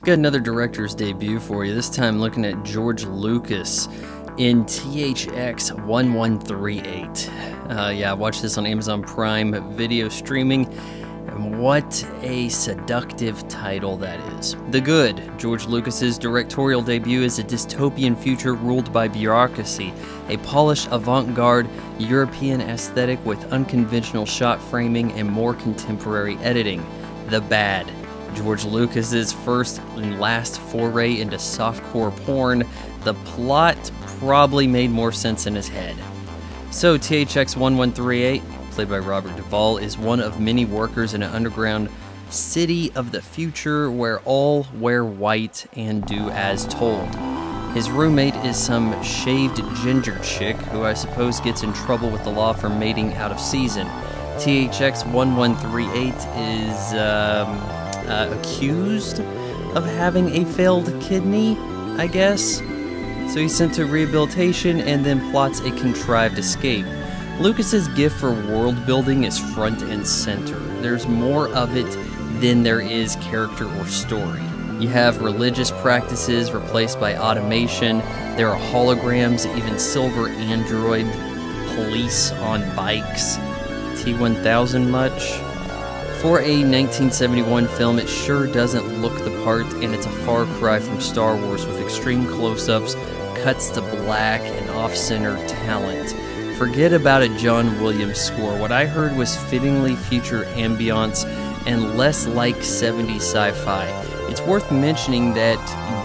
Got another director's debut for you, this time looking at George Lucas in THX 1138. Yeah, I watched this on Amazon Prime Video streaming, and what a seductive title that is. The Good, George Lucas's directorial debut, is a dystopian future ruled by bureaucracy, a polished avant-garde European aesthetic with unconventional shot framing and more contemporary editing. The Bad, George Lucas's first and last foray into softcore porn. The plot probably made more sense in his head. So THX 1138, played by Robert Duvall, is one of many workers in an underground city of the future where all wear white and do as told. His roommate is some shaved ginger chick who I suppose gets in trouble with the law for mating out of season. THX 1138 is accused of having a failed kidney, I guess. So he's sent to rehabilitation and then plots a contrived escape. Lucas's gift for world building is front and center. There's more of it than there is character or story. You have religious practices replaced by automation. There are holograms, even silver android police on bikes. T-1000 much? For a 1971 film, it sure doesn't look the part, and it's a far cry from Star Wars with extreme close-ups, cuts to black, and off-center talent. Forget about a John Williams score. What I heard was fittingly future ambiance and less like 70s sci-fi. It's worth mentioning that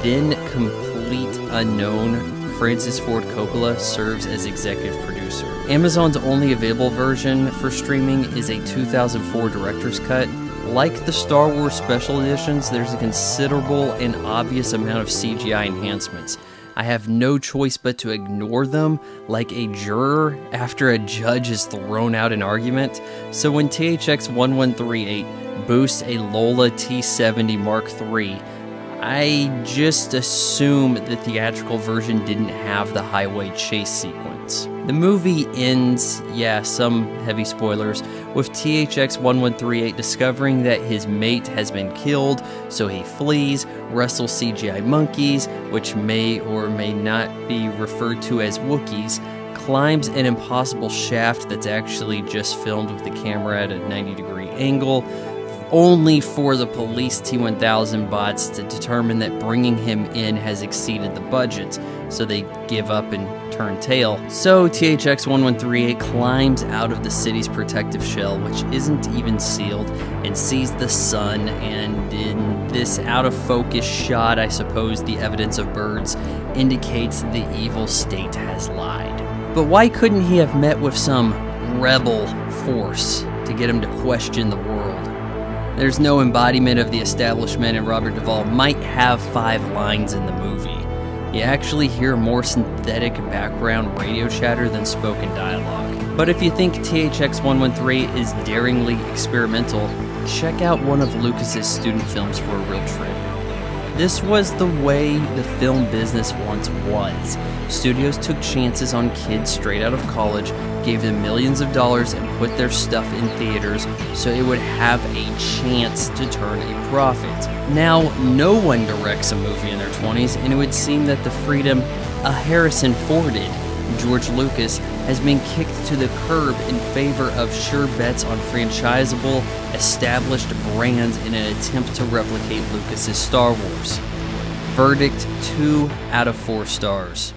then complete unknown Francis Ford Coppola serves as executive producer. Amazon's only available version for streaming is a 2004 director's cut. Like the Star Wars special editions, there's a considerable and obvious amount of CGI enhancements. I have no choice but to ignore them like a juror after a judge is thrown out an argument. So when THX 1138 boosts a Lola T70 Mark III, I just assume the theatrical version didn't have the highway chase sequence. The movie ends, yeah, some heavy spoilers, with THX 1138 discovering that his mate has been killed, so he flees, wrestles CGI monkeys, which may or may not be referred to as Wookiees, climbs an impossible shaft that's actually just filmed with the camera at a 90-degree angle, only for the police T-1000 bots to determine that bringing him in has exceeded the budget, so they give up and turn tail. So THX 1138 climbs out of the city's protective shell, which isn't even sealed, and sees the sun, and in this out-of-focus shot, I suppose the evidence of birds indicates the evil state has lied. But why couldn't he have met with some rebel force to get him to question the world? There's no embodiment of the establishment, and Robert Duvall might have 5 lines in the movie. You actually hear more synthetic background radio chatter than spoken dialogue. But if you think THX 113 is daringly experimental, check out one of Lucas's student films for a real treat. This was the way the film business once was. Studios took chances on kids straight out of college, gave them millions of dollars, and put their stuff in theaters so it would have a chance to turn a profit. Now, no one directs a movie in their 20s, and it would seem that the freedom a Harrison Forded George Lucas has been kicked to the curb in favor of sure bets on franchisable, established brands in an attempt to replicate Lucas's Star Wars. Verdict: 2 out of 4 stars.